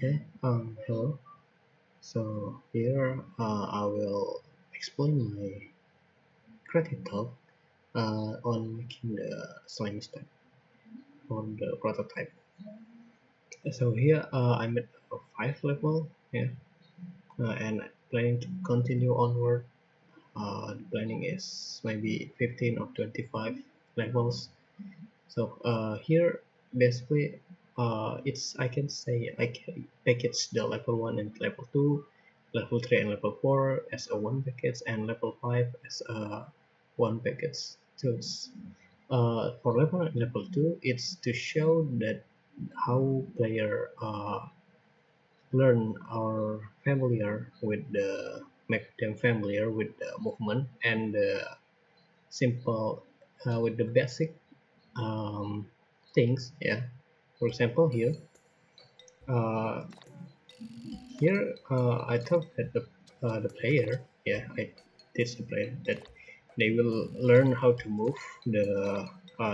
Okay, hello. So here I will explain my creative thought on making the slime step for the prototype. So here I made a 5 level, yeah, and planning to continue onward. The planning is maybe 15 or 25 levels. So here basically it's I can say I can package the level 1 and level 2, level 3 and level 4 as a one package, and level 5 as a one package. So it's, for level 1 and level 2 it's to show that how player learn or familiar with the make them familiar with the movement and the simple with the basic um, things, yeah. For example, uh, I thought that the player, yeah, I teach the player that they will learn how to move the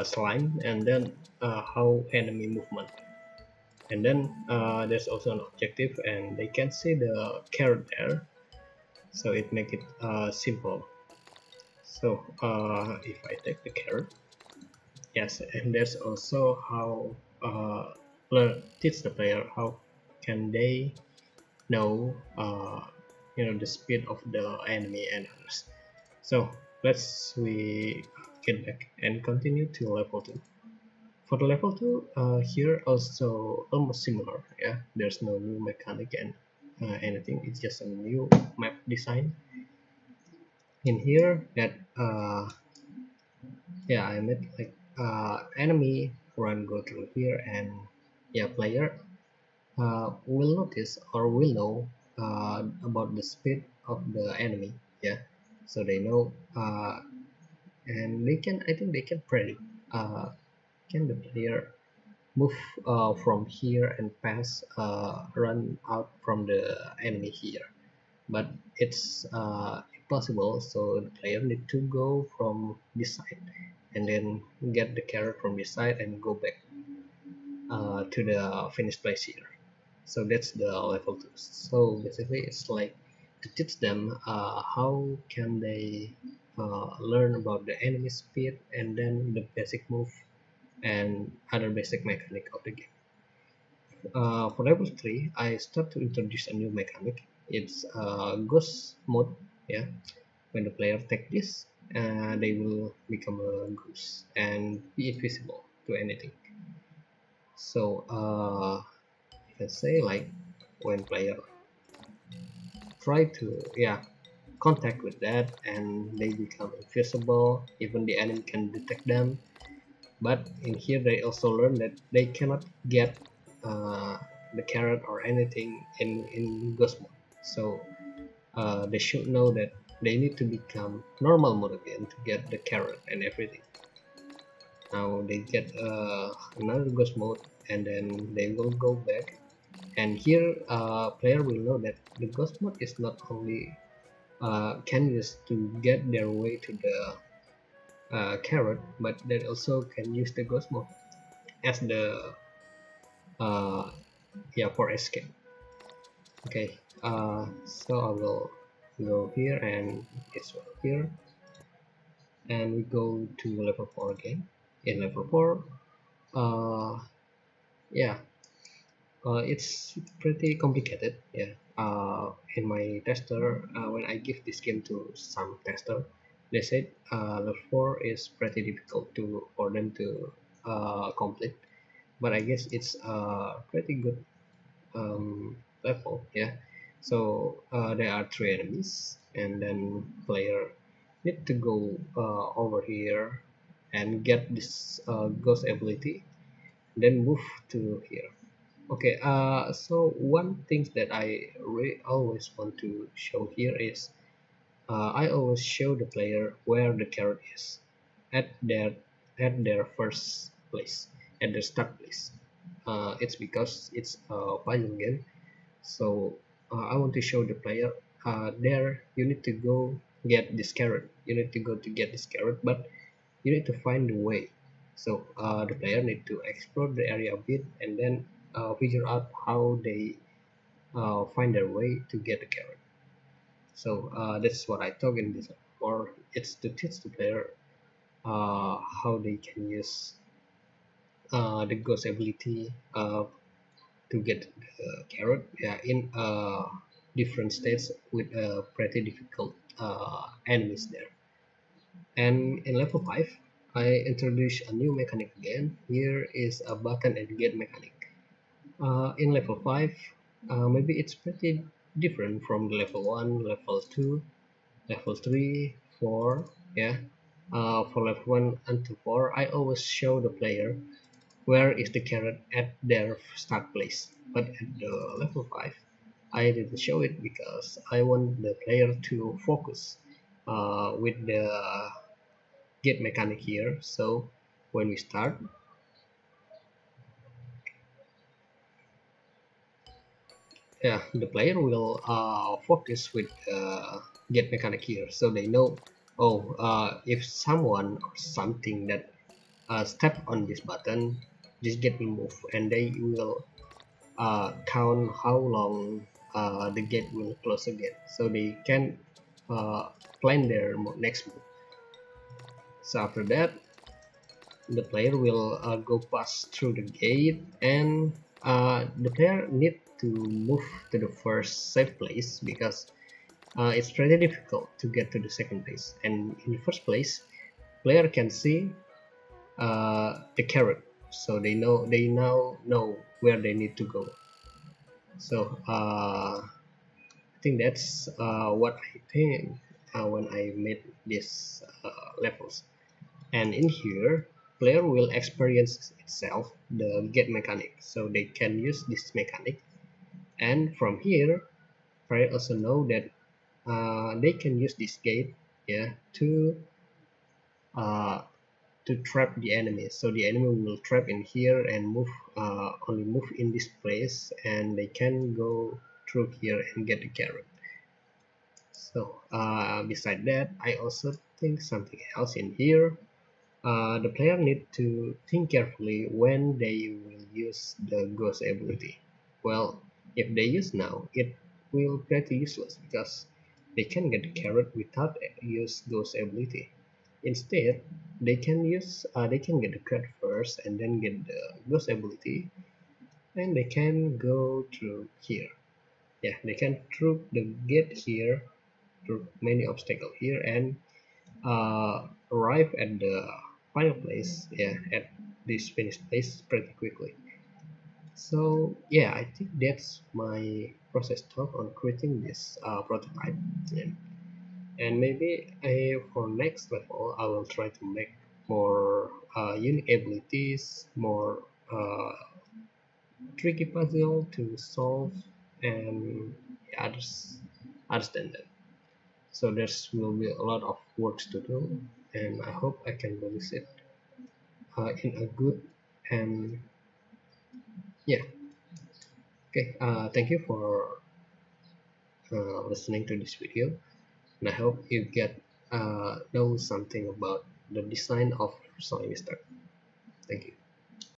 slime, and then how enemy movement, and then there's also an objective and they can see the carrot there, so it make it simple. So if I take the carrot, yes, and there's also how teach the player how can they know the speed of the enemy and others. So we get back and continue to level 2. For the level 2, here also almost similar. Yeah, there's no new mechanic and anything. It's just a new map design. In here, that yeah, I made like enemy run go through here, and yeah, player will notice or will know about the speed of the enemy, yeah. So they know, and they can, I think they can predict, can the player move from here and pass, run out from the enemy here, but it's impossible, so the player need to go from this side and then get the carrot from this side and go back to the finished place here. So that's the level 2. So basically it's like to teach them how can they learn about the enemy speed and then the basic move and other basic mechanic of the game. For level 3 I start to introduce a new mechanic. It's ghost mode, yeah. When the player take this, they will become a ghost and be invisible to anything. So you can say like when player try to, yeah, contact with that and they become invisible, even the enemy can detect them. But in here they also learn that they cannot get the carrot or anything in ghost mode. So they should know that they need to become normal mode again to get the carrot and everything. Now they get another ghost mode and then they will go back, and here player will know that the ghost mode is not only can use to get their way to the carrot, but they also can use the ghost mode as the uh, yeah, for escape. Okay, so I will go here and it's here, and we go to level 4 again. In level 4, uh, yeah, it's pretty complicated. Yeah, in my tester, when I give this game to some tester, they said level 4 is pretty difficult to for them to complete. But I guess it's a pretty good level. Yeah. So there are 3 enemies, and then player need to go over here and get this ghost ability, then move to here. Okay, so one thing that I always want to show here is I always show the player where the carrot is at their first place, at their start place. It's because it's a puzzle game, so I want to show the player there you need to go get this carrot. You need to go to get this carrot, but you need to find the way. So the player need to explore the area a bit and then figure out how they find their way to get the carrot. So that's what I talk in this, or it's to teach the player how they can use the ghost ability to get the carrot, yeah, in different states with pretty difficult enemies there. And in level 5, I introduce a new mechanic again. Here is a button and gate mechanic. In level 5, maybe it's pretty different from the level 1, level 2, level 3, 4, yeah. For level 1 until 4, I always show the player where is the carrot at their start place. But at the level 5, I didn't show it because I want the player to focus with the gate mechanic here. So when we start, yeah, the player will focus with gate mechanic here, so they know, oh, if someone or something that step on this button, this gate will move, and they will count how long the gate will close again, so they can uh, plan their next move. So after that, the player will go pass through the gate, and the player need to move to the first safe place because it's pretty difficult to get to the second place. And in the first place, player can see the carrot, so they now know where they need to go. So I think that's what I think when I made these levels. And in here, player will experience itself the gate mechanic, so they can use this mechanic. And from here, player also know that they can use this gate, yeah, uh, to trap the enemy. So the enemy will trap in here and move only move in this place, and they can go through here and get the carrot. So beside that, I also think something else in here. The player need to think carefully when they will use the ghost ability. Well, if they use now, it will pretty useless because they can get the carrot without use ghost ability. Instead, they can get the carrot first and then get the ghost ability, and they can go through here. Yeah, they can through the gate here, through many obstacles here, and arrive at the final place, yeah, at this finished place pretty quickly. So yeah, I think that's my process talk on creating this prototype. Yeah. And maybe for next level I will try to make more unique abilities, more tricky puzzle to solve, and others than that. So there's will be a lot of works to do, and I hope I can release it in a good and yeah. Okay, thank you for listening to this video, and I hope you get know something about the design of Slimey Step. Thank you.